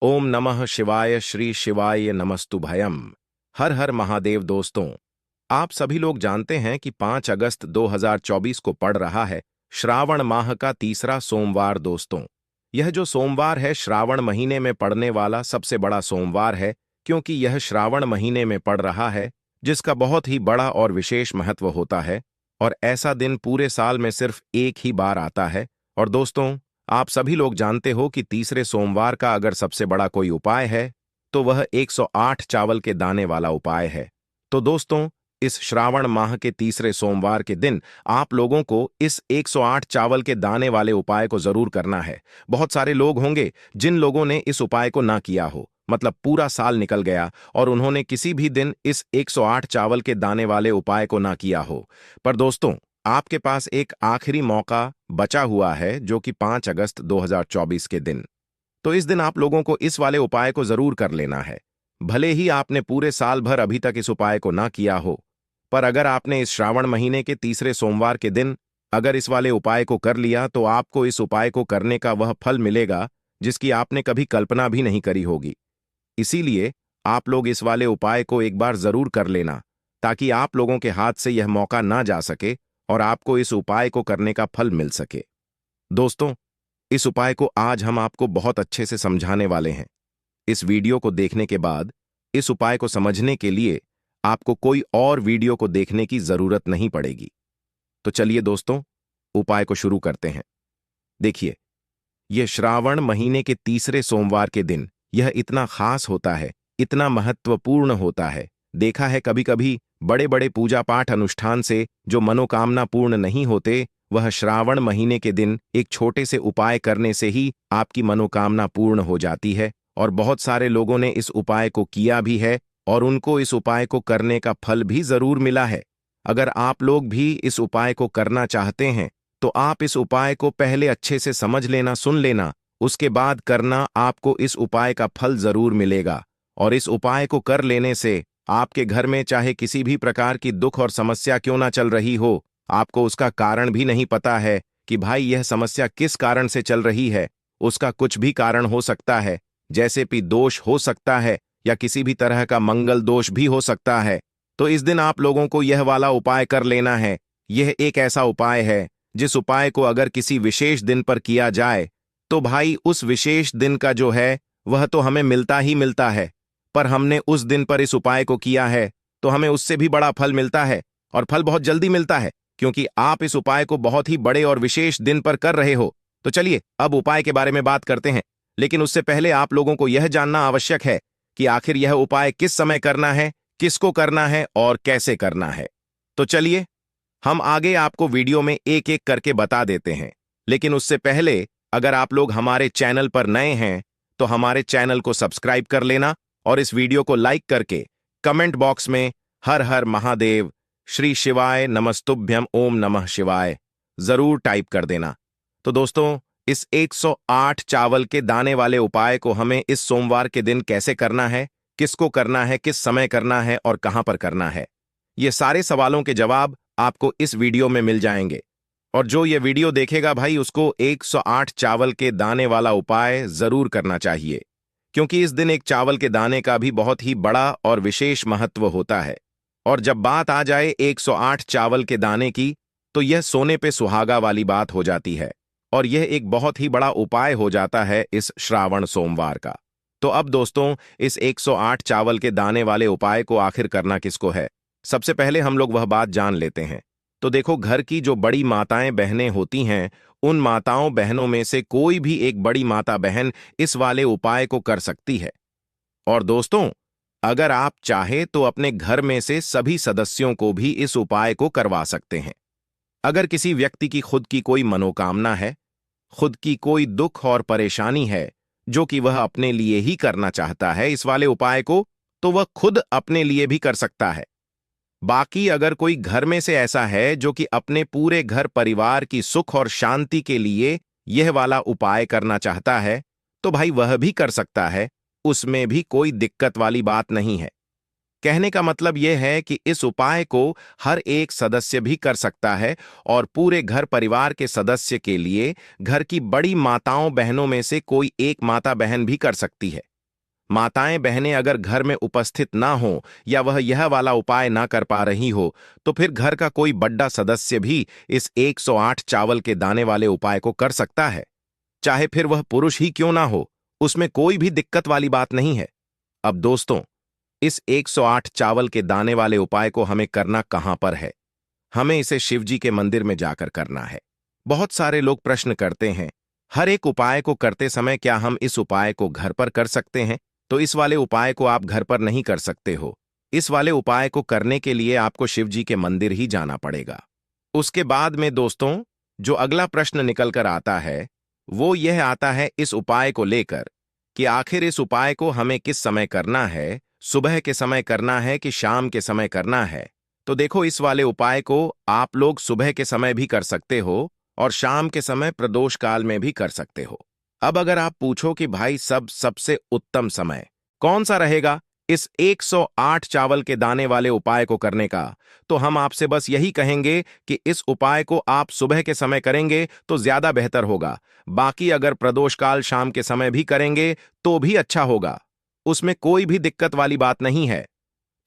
ओम नमः शिवाय श्री शिवाय नमस्तुभयम। हर हर महादेव। दोस्तों, आप सभी लोग जानते हैं कि 5 अगस्त 2024 को पड़ रहा है श्रावण माह का तीसरा सोमवार। दोस्तों, यह जो सोमवार है श्रावण महीने में पड़ने वाला सबसे बड़ा सोमवार है, क्योंकि यह श्रावण महीने में पड़ रहा है, जिसका बहुत ही बड़ा और विशेष महत्व होता है। और ऐसा दिन पूरे साल में सिर्फ एक ही बार आता है। और दोस्तों, आप सभी लोग जानते हो कि तीसरे सोमवार का अगर सबसे बड़ा कोई उपाय है तो वह 108 चावल के दाने वाला उपाय है। तो दोस्तों, इस श्रावण माह के तीसरे सोमवार के दिन आप लोगों को इस 108 चावल के दाने वाले उपाय को जरूर करना है। बहुत सारे लोग होंगे जिन लोगों ने इस उपाय को ना किया हो, मतलब पूरा साल निकल गया और उन्होंने किसी भी दिन इस 108 चावल के दाने वाले उपाय को ना किया हो। पर दोस्तों, आपके पास एक आखिरी मौका बचा हुआ है, जो कि 5 अगस्त 2024 के दिन। तो इस दिन आप लोगों को इस वाले उपाय को जरूर कर लेना है। भले ही आपने पूरे साल भर अभी तक इस उपाय को ना किया हो, पर अगर आपने इस श्रावण महीने के तीसरे सोमवार के दिन अगर इस वाले उपाय को कर लिया तो आपको इस उपाय को करने का वह फल मिलेगा जिसकी आपने कभी कल्पना भी नहीं करी होगी। इसीलिए आप लोग इस वाले उपाय को एक बार जरूर कर लेना, ताकि आप लोगों के हाथ से यह मौका ना जा सके और आपको इस उपाय को करने का फल मिल सके। दोस्तों, इस उपाय को आज हम आपको बहुत अच्छे से समझाने वाले हैं। इस वीडियो को देखने के बाद इस उपाय को समझने के लिए आपको कोई और वीडियो को देखने की जरूरत नहीं पड़ेगी। तो चलिए दोस्तों, उपाय को शुरू करते हैं। देखिए, यह श्रावण महीने के तीसरे सोमवार के दिन यह इतना खास होता है, इतना महत्वपूर्ण होता है। देखा है कभी कभी बड़े बड़े पूजा पाठ अनुष्ठान से जो मनोकामना पूर्ण नहीं होते, वह श्रावण महीने के दिन एक छोटे से उपाय करने से ही आपकी मनोकामना पूर्ण हो जाती है। और बहुत सारे लोगों ने इस उपाय को किया भी है और उनको इस उपाय को करने का फल भी जरूर मिला है। अगर आप लोग भी इस उपाय को करना चाहते हैं तो आप इस उपाय को पहले अच्छे से समझ लेना, सुन लेना, उसके बाद करना। आपको इस उपाय का फल जरूर मिलेगा। और इस उपाय को कर लेने से आपके घर में चाहे किसी भी प्रकार की दुख और समस्या क्यों ना चल रही हो, आपको उसका कारण भी नहीं पता है कि भाई यह समस्या किस कारण से चल रही है, उसका कुछ भी कारण हो सकता है, जैसे कि दोष हो सकता है या किसी भी तरह का मंगल दोष भी हो सकता है। तो इस दिन आप लोगों को यह वाला उपाय कर लेना है। यह एक ऐसा उपाय है जिस उपाय को अगर किसी विशेष दिन पर किया जाए तो भाई उस विशेष दिन का जो है वह तो हमें मिलता ही मिलता है, पर हमने उस दिन पर इस उपाय को किया है तो हमें उससे भी बड़ा फल मिलता है। और फल बहुत जल्दी मिलता है, क्योंकि आप इस उपाय को बहुत ही बड़े और विशेष दिन पर कर रहे हो। तो चलिए अब उपाय के बारे में बात करते हैं, लेकिन उससे पहले आप लोगों को यह जानना आवश्यक है कि आखिर यह उपाय किस समय करना है, किसको करना है और कैसे करना है। तो चलिए हम आगे आपको वीडियो में एक एक करके बता देते हैं। लेकिन उससे पहले अगर आप लोग हमारे चैनल पर नए हैं तो हमारे चैनल को सब्सक्राइब कर लेना और इस वीडियो को लाइक करके कमेंट बॉक्स में हर हर महादेव, श्री शिवाय नमस्तुभ्यम, ओम नमः शिवाय जरूर टाइप कर देना। तो दोस्तों, इस 108 चावल के दाने वाले उपाय को हमें इस सोमवार के दिन कैसे करना है, किसको करना है, किस समय करना है और कहां पर करना है, ये सारे सवालों के जवाब आपको इस वीडियो में मिल जाएंगे। और जो ये वीडियो देखेगा भाई, उसको 108 चावल के दाने वाला उपाय जरूर करना चाहिए, क्योंकि इस दिन एक चावल के दाने का भी बहुत ही बड़ा और विशेष महत्व होता है। और जब बात आ जाए 108 चावल के दाने की, तो यह सोने पे सुहागा वाली बात हो जाती है और यह एक बहुत ही बड़ा उपाय हो जाता है इस श्रावण सोमवार का। तो अब दोस्तों, इस 108 चावल के दाने वाले उपाय को आखिर करना किसको है, सबसे पहले हम लोग वह बात जान लेते हैं। तो देखो, घर की जो बड़ी माताएं बहनें होती हैं, उन माताओं बहनों में से कोई भी एक बड़ी माता बहन इस वाले उपाय को कर सकती है। और दोस्तों, अगर आप चाहे तो अपने घर में से सभी सदस्यों को भी इस उपाय को करवा सकते हैं। अगर किसी व्यक्ति की खुद की कोई मनोकामना है, खुद की कोई दुख और परेशानी है जो कि वह अपने लिए ही करना चाहता है इस वाले उपाय को, तो वह खुद अपने लिए भी कर सकता है। बाकी अगर कोई घर में से ऐसा है जो कि अपने पूरे घर परिवार की सुख और शांति के लिए यह वाला उपाय करना चाहता है, तो भाई वह भी कर सकता है, उसमें भी कोई दिक्कत वाली बात नहीं है। कहने का मतलब यह है कि इस उपाय को हर एक सदस्य भी कर सकता है और पूरे घर परिवार के सदस्य के लिए घर की बड़ी माताओं बहनों में से कोई एक माता बहन भी कर सकती है। माताएं बहनें अगर घर में उपस्थित ना हो या वह यह वाला उपाय ना कर पा रही हो तो फिर घर का कोई बड़ा सदस्य भी इस 108 चावल के दाने वाले उपाय को कर सकता है, चाहे फिर वह पुरुष ही क्यों ना हो। उसमें कोई भी दिक्कत वाली बात नहीं है। अब दोस्तों, इस 108 चावल के दाने वाले उपाय को हमें करना कहां पर है? हमें इसे शिव जी के मंदिर में जाकर करना है। बहुत सारे लोग प्रश्न करते हैं, हर एक उपाय को करते समय क्या हम इस उपाय को घर पर कर सकते हैं? तो इस वाले उपाय को आप घर पर नहीं कर सकते हो। इस वाले उपाय को करने के लिए आपको शिव जी के मंदिर ही जाना पड़ेगा। उसके बाद में दोस्तों, जो अगला प्रश्न निकल कर आता है वो यह आता है इस उपाय को लेकर कि आखिर इस उपाय को हमें किस समय करना है, सुबह के समय करना है कि शाम के समय करना है? तो देखो, इस वाले उपाय को आप लोग सुबह के समय भी कर सकते हो और शाम के समय प्रदोष काल में भी कर सकते हो। अब अगर आप पूछो कि भाई सबसे उत्तम समय कौन सा रहेगा इस 108 चावल के दाने वाले उपाय को करने का, तो हम आपसे बस यही कहेंगे कि इस उपाय को आप सुबह के समय करेंगे तो ज्यादा बेहतर होगा। बाकी अगर प्रदोष काल शाम के समय भी करेंगे तो भी अच्छा होगा, उसमें कोई भी दिक्कत वाली बात नहीं है।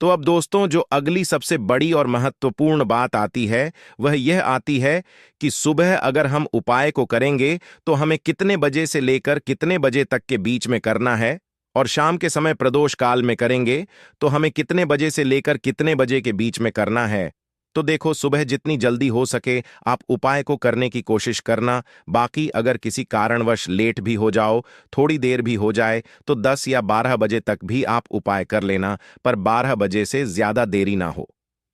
तो अब दोस्तों, जो अगली सबसे बड़ी और महत्वपूर्ण बात आती है वह यह आती है कि सुबह अगर हम उपाय को करेंगे तो हमें कितने बजे से लेकर कितने बजे तक के बीच में करना है, और शाम के समय प्रदोष काल में करेंगे तो हमें कितने बजे से लेकर कितने बजे के बीच में करना है। तो देखो, सुबह जितनी जल्दी हो सके आप उपाय को करने की कोशिश करना। बाकी अगर किसी कारणवश लेट भी हो जाओ, थोड़ी देर भी हो जाए, तो 10 या 12 बजे तक भी आप उपाय कर लेना, पर 12 बजे से ज्यादा देरी ना हो।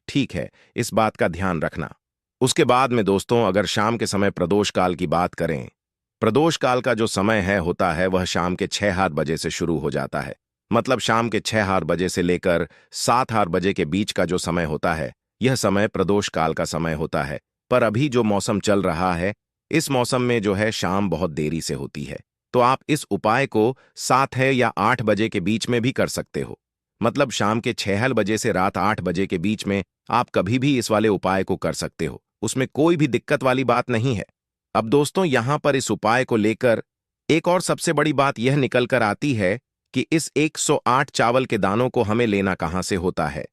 ठीक है, इस बात का ध्यान रखना। उसके बाद में दोस्तों, अगर शाम के समय प्रदोष काल की बात करें, प्रदोष काल का जो समय है होता है वह शाम के 6 बजे से शुरू हो जाता है। मतलब शाम के 6 बजे से लेकर 7 बजे के बीच का जो समय होता है, यह समय प्रदोष काल का समय होता है। पर अभी जो मौसम चल रहा है, इस मौसम में जो है शाम बहुत देरी से होती है। तो आप इस उपाय को 7 है या 8 बजे के बीच में भी कर सकते हो। मतलब शाम के 6 बजे से रात 8 बजे के बीच में आप कभी भी इस वाले उपाय को कर सकते हो, उसमें कोई भी दिक्कत वाली बात नहीं है। अब दोस्तों, यहां पर इस उपाय को लेकर एक और सबसे बड़ी बात यह निकल कर आती है कि इस 108 चावल के दानों को हमें लेना कहां से होता है,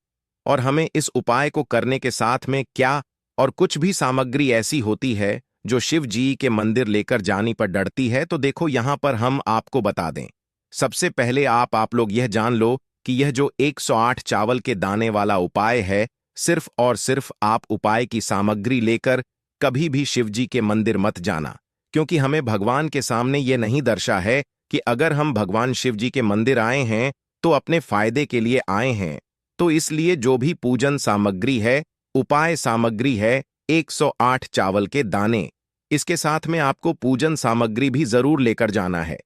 और हमें इस उपाय को करने के साथ में क्या और कुछ भी सामग्री ऐसी होती है जो शिव जी के मंदिर लेकर जानी पर डरती है। तो देखो, यहां पर हम आपको बता दें। सबसे पहले आप लोग यह जान लो कि यह जो 108 चावल के दाने वाला उपाय है, सिर्फ और सिर्फ आप उपाय की सामग्री लेकर कभी भी शिव जी के मंदिर मत जाना, क्योंकि हमें भगवान के सामने यह नहीं दर्शा है कि अगर हम भगवान शिव जी के मंदिर आए हैं तो अपने फायदे के लिए आए हैं। तो इसलिए जो भी पूजन सामग्री है, उपाय सामग्री है 108 चावल के दाने, इसके साथ में आपको पूजन सामग्री भी जरूर लेकर जाना है।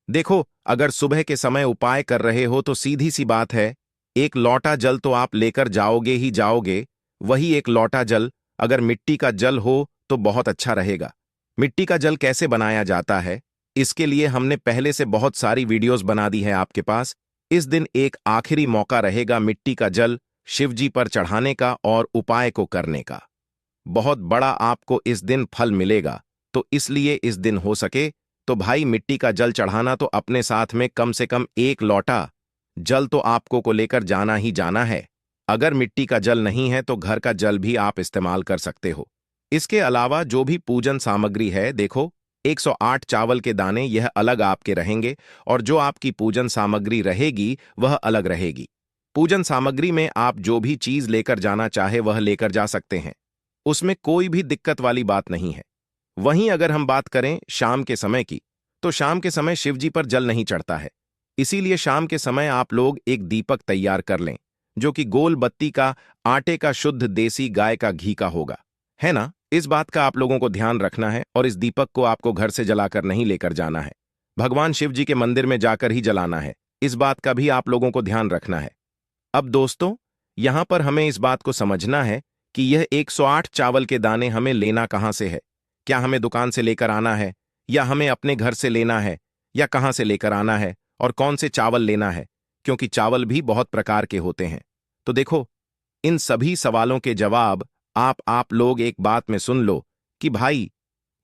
देखो, अगर सुबह के समय उपाय कर रहे हो तो सीधी सी बात है, एक लोटा जल तो आप लेकर जाओगे ही जाओगे। वही एक लोटा जल अगर मिट्टी का जल हो तो बहुत अच्छा रहेगा। मिट्टी का जल कैसे बनाया जाता है, इसके लिए हमने पहले से बहुत सारी वीडियोस बना दी है आपके पास। इस दिन एक आखिरी मौका रहेगा मिट्टी का जल शिव जी पर चढ़ाने का और उपाय को करने का। बहुत बड़ा आपको इस दिन फल मिलेगा। तो इसलिए इस दिन हो सके तो भाई मिट्टी का जल चढ़ाना तो अपने साथ में कम से कम एक लोटा जल तो आपको को लेकर जाना ही जाना है। अगर मिट्टी का जल नहीं है तो घर का जल भी आप इस्तेमाल कर सकते हो। इसके अलावा जो भी पूजन सामग्री है, देखो 108 चावल के दाने यह अलग आपके रहेंगे, और जो आपकी पूजन सामग्री रहेगी वह अलग रहेगी। पूजन सामग्री में आप जो भी चीज लेकर जाना चाहे वह लेकर जा सकते हैं, उसमें कोई भी दिक्कत वाली बात नहीं है। वहीं अगर हम बात करें शाम के समय की, तो शाम के समय शिव जी पर जल नहीं चढ़ता है। इसीलिए शाम के समय आप लोग एक दीपक तैयार कर लें, जो कि गोल बत्ती का, आटे का, शुद्ध देसी गाय का घी का होगा, है ना। इस बात का आप लोगों को ध्यान रखना है, और इस दीपक को आपको घर से जलाकर नहीं लेकर जाना है, भगवान शिव जी के मंदिर में जाकर ही जलाना है। इस बात का भी आप लोगों को ध्यान रखना है। अब दोस्तों, यहां पर हमें इस बात को समझना है कि यह 108 चावल के दाने हमें लेना कहां से है। क्या हमें दुकान से लेकर आना है, या हमें अपने घर से लेना है, या कहां से लेकर आना है, और कौन से चावल लेना है, क्योंकि चावल भी बहुत प्रकार के होते हैं। तो देखो, इन सभी सवालों के जवाब आप लोग एक बात में सुन लो कि भाई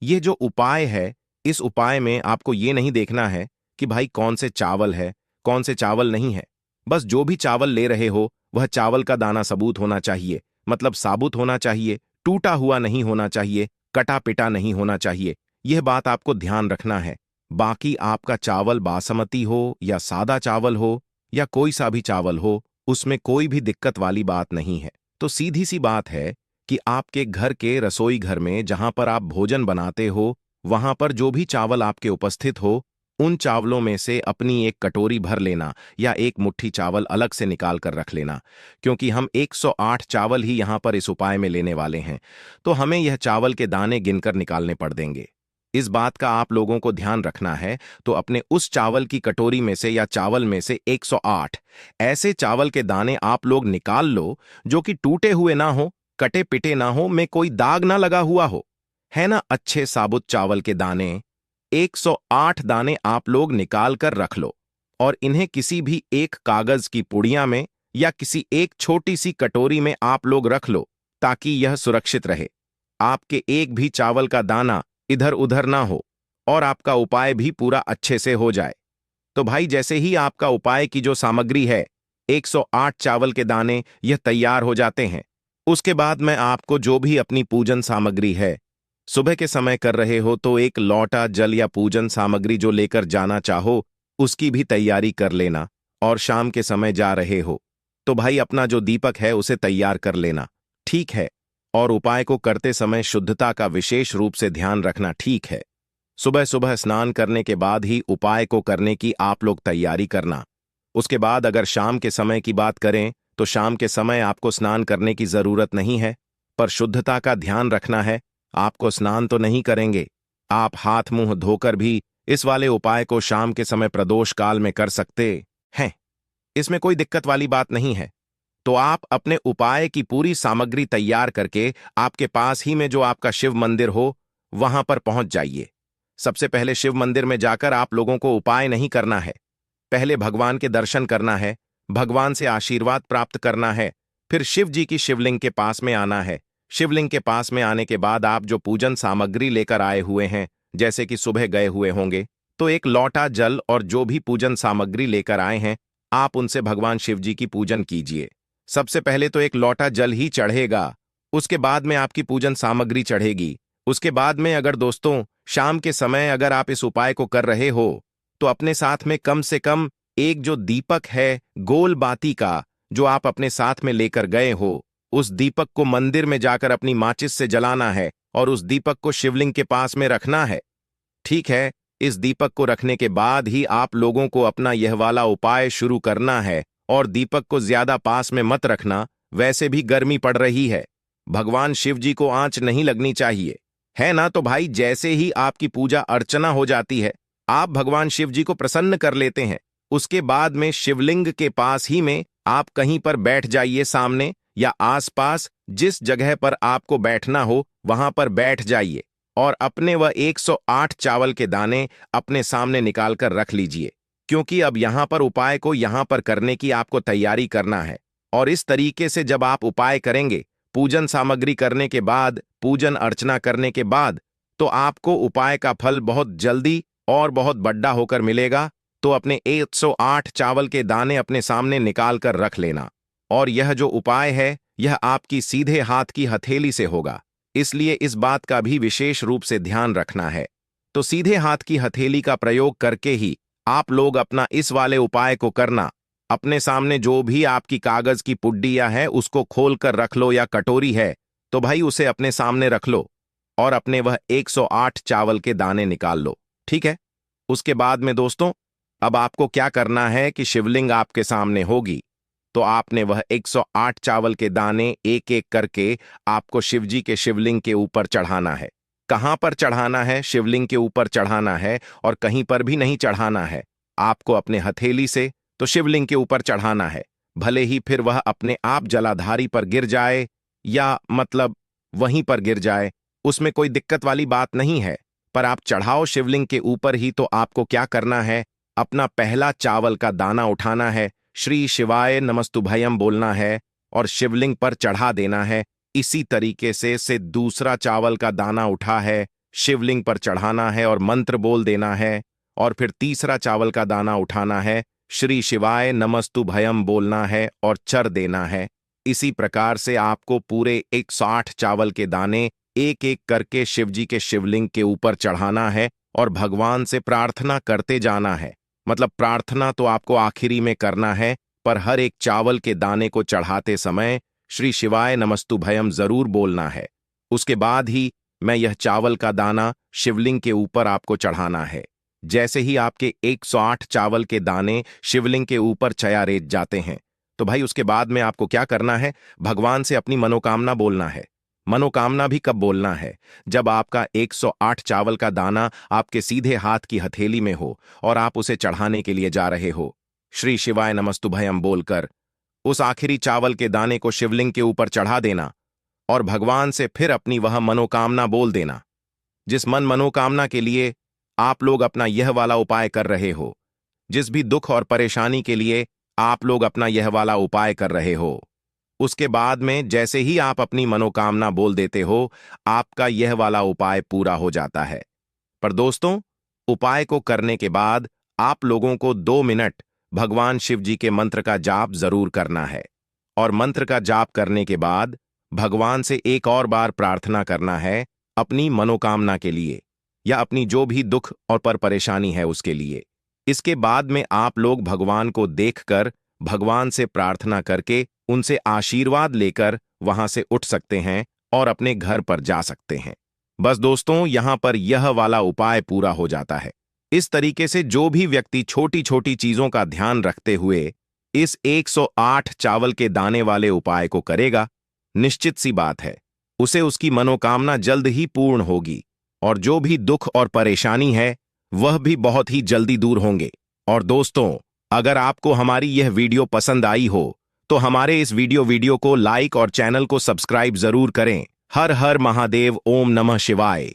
ये जो उपाय है, इस उपाय में आपको ये नहीं देखना है कि भाई कौन से चावल है, कौन से चावल नहीं है। बस जो भी चावल ले रहे हो वह चावल का दाना सबूत होना चाहिए, मतलब साबुत होना चाहिए, टूटा हुआ नहीं होना चाहिए, कटा पिटा नहीं होना चाहिए। यह बात आपको ध्यान रखना है। बाकी आपका चावल बासमती हो या सादा चावल हो या कोई सा भी चावल हो, उसमें कोई भी दिक्कत वाली बात नहीं है। तो सीधी सी बात है कि आपके घर के रसोई घर में जहां पर आप भोजन बनाते हो, वहां पर जो भी चावल आपके उपस्थित हो, उन चावलों में से अपनी एक कटोरी भर लेना या एक मुट्ठी चावल अलग से निकाल कर रख लेना, क्योंकि हम 108 चावल ही यहां पर इस उपाय में लेने वाले हैं, तो हमें यह चावल के दाने गिनकर निकालने पड़ देंगे। इस बात का आप लोगों को ध्यान रखना है। तो अपने उस चावल की कटोरी में से या चावल में से 108 ऐसे चावल के दाने आप लोग निकाल लो जो कि टूटे हुए ना हो, कटे पिटे ना हो, में कोई दाग ना लगा हुआ हो, है ना। अच्छे साबुत चावल के दाने 108 दाने आप लोग निकाल कर रख लो और इन्हें किसी भी एक कागज की पुड़िया में या किसी एक छोटी सी कटोरी में आप लोग रख लो, ताकि यह सुरक्षित रहे। आपके एक भी चावल का दाना इधर उधर ना हो और आपका उपाय भी पूरा अच्छे से हो जाए। तो भाई जैसे ही आपका उपाय की जो सामग्री है, 108 चावल के दाने, यह तैयार हो जाते हैं, उसके बाद मैं आपको जो भी अपनी पूजन सामग्री है, सुबह के समय कर रहे हो तो एक लौटा जल या पूजन सामग्री जो लेकर जाना चाहो उसकी भी तैयारी कर लेना, और शाम के समय जा रहे हो तो भाई अपना जो दीपक है उसे तैयार कर लेना, ठीक है। और उपाय को करते समय शुद्धता का विशेष रूप से ध्यान रखना, ठीक है। सुबह सुबह स्नान करने के बाद ही उपाय को करने की आप लोग तैयारी करना। उसके बाद अगर शाम के समय की बात करें तो शाम के समय आपको स्नान करने की जरूरत नहीं है, पर शुद्धता का ध्यान रखना है। आपको स्नान तो नहीं करेंगे, आप हाथ मुंह धोकर भी इस वाले उपाय को शाम के समय प्रदोष काल में कर सकते हैं, इसमें कोई दिक्कत वाली बात नहीं है। तो आप अपने उपाय की पूरी सामग्री तैयार करके आपके पास ही में जो आपका शिव मंदिर हो वहां पर पहुंच जाइए। सबसे पहले शिव मंदिर में जाकर आप लोगों को उपाय नहीं करना है, पहले भगवान के दर्शन करना है, भगवान से आशीर्वाद प्राप्त करना है, फिर शिव जी की शिवलिंग के पास में आना है। शिवलिंग के पास में आने के बाद आप जो पूजन सामग्री लेकर आए हुए हैं, जैसे कि सुबह गए हुए होंगे, तो एक लौटा जल और जो भी पूजन सामग्री लेकर आए हैं, आप उनसे भगवान शिव जी की पूजन कीजिए। सबसे पहले तो एक लौटा जल ही चढ़ेगा, उसके बाद में आपकी पूजन सामग्री चढ़ेगी। उसके बाद में अगर दोस्तों शाम के समय अगर आप इस उपाय को कर रहे हो तो अपने साथ में कम से कम एक जो दीपक है गोल बाती का, जो आप अपने साथ में लेकर गए हो, उस दीपक को मंदिर में जाकर अपनी माचिस से जलाना है और उस दीपक को शिवलिंग के पास में रखना है, ठीक है। इस दीपक को रखने के बाद ही आप लोगों को अपना यह वाला उपाय शुरू करना है, और दीपक को ज्यादा पास में मत रखना, वैसे भी गर्मी पड़ रही है, भगवान शिव जी को आंच नहीं लगनी चाहिए, है ना। तो भाई जैसे ही आपकी पूजा अर्चना हो जाती है, आप भगवान शिव जी को प्रसन्न कर लेते हैं, उसके बाद में शिवलिंग के पास ही में आप कहीं पर बैठ जाइए, सामने या आसपास जिस जगह पर आपको बैठना हो वहां पर बैठ जाइए, और अपने वह 108 चावल के दाने अपने सामने निकालकर रख लीजिए, क्योंकि अब यहां पर उपाय को यहां पर करने की आपको तैयारी करना है। और इस तरीके से जब आप उपाय करेंगे, पूजन सामग्री करने के बाद, पूजन अर्चना करने के बाद, तो आपको उपाय का फल बहुत जल्दी और बहुत बड़ा होकर मिलेगा। तो अपने 108 चावल के दाने अपने सामने निकाल कर रख लेना, और यह जो उपाय है यह आपकी सीधे हाथ की हथेली से होगा, इसलिए इस बात का भी विशेष रूप से ध्यान रखना है। तो सीधे हाथ की हथेली का प्रयोग करके ही आप लोग अपना इस वाले उपाय को करना। अपने सामने जो भी आपकी कागज की पुड्डिया है उसको खोल कर रख लो, या कटोरी है तो भाई उसे अपने सामने रख लो और अपने वह 108 चावल के दाने निकाल लो, ठीक है। उसके बाद में दोस्तों अब आपको क्या करना है कि शिवलिंग आपके सामने होगी, तो आपने वह 108 चावल के दाने एक एक करके आपको शिवजी के शिवलिंग के ऊपर चढ़ाना है। कहां पर चढ़ाना है? शिवलिंग के ऊपर चढ़ाना है, और कहीं पर भी नहीं चढ़ाना है। आपको अपने हथेली से तो शिवलिंग के ऊपर चढ़ाना है, भले ही फिर वह अपने आप जलाधारी पर गिर जाए या मतलब वहीं पर गिर जाए, उसमें कोई दिक्कत वाली बात नहीं है, पर आप चढ़ाओ शिवलिंग के ऊपर ही। तो आपको क्या करना है, अपना पहला चावल का दाना उठाना है, श्री शिवाय नमस्तुभयम बोलना है और शिवलिंग पर चढ़ा देना है। इसी तरीके से दूसरा चावल का दाना उठा है, शिवलिंग पर चढ़ाना है और मंत्र बोल देना है, और फिर तीसरा चावल का दाना उठाना है, श्री शिवाय नमस्तु भयम बोलना है और चर देना है। इसी प्रकार से आपको पूरे 108 चावल के दाने एक एक करके शिवजी के शिवलिंग के ऊपर चढ़ाना है और भगवान से प्रार्थना करते जाना है। मतलब प्रार्थना तो आपको आखिरी में करना है, पर हर एक चावल के दाने को चढ़ाते समय श्री शिवाय नमस्तु भयम जरूर बोलना है। उसके बाद ही मैं यह चावल का दाना शिवलिंग के ऊपर आपको चढ़ाना है। जैसे ही आपके 108 चावल के दाने शिवलिंग के ऊपर चया रेत जाते हैं, तो भाई उसके बाद में आपको क्या करना है, भगवान से अपनी मनोकामना बोलना है। मनोकामना भी कब बोलना है, जब आपका 108 चावल का दाना आपके सीधे हाथ की हथेली में हो और आप उसे चढ़ाने के लिए जा रहे हो। श्री शिवाय नमस्तुभयम बोलकर उस आखिरी चावल के दाने को शिवलिंग के ऊपर चढ़ा देना और भगवान से फिर अपनी वह मनोकामना बोल देना, जिस मनोकामना के लिए आप लोग अपना यह वाला उपाय कर रहे हो, जिस भी दुख और परेशानी के लिए आप लोग अपना यह वाला उपाय कर रहे हो। उसके बाद में जैसे ही आप अपनी मनोकामना बोल देते हो, आपका यह वाला उपाय पूरा हो जाता है। पर दोस्तों, उपाय को करने के बाद आप लोगों को 2 मिनट भगवान शिव जी के मंत्र का जाप जरूर करना है और मंत्र का जाप करने के बाद भगवान से एक और बार प्रार्थना करना है अपनी मनोकामना के लिए या अपनी जो भी दुख और परेशानी है उसके लिए। इसके बाद में आप लोग भगवान को देखकर भगवान से प्रार्थना करके उनसे आशीर्वाद लेकर वहां से उठ सकते हैं और अपने घर पर जा सकते हैं। बस दोस्तों, यहां पर यह वाला उपाय पूरा हो जाता है। इस तरीके से जो भी व्यक्ति छोटी छोटी चीजों का ध्यान रखते हुए इस 108 चावल के दाने वाले उपाय को करेगा, निश्चित सी बात है उसे उसकी मनोकामना जल्द ही पूर्ण होगी और जो भी दुख और परेशानी है वह भी बहुत ही जल्दी दूर होंगे। और दोस्तों, अगर आपको हमारी यह वीडियो पसंद आई हो तो हमारे इस वीडियो को लाइक और चैनल को सब्सक्राइब जरूर करें। हर हर महादेव, ओम नमः शिवाय।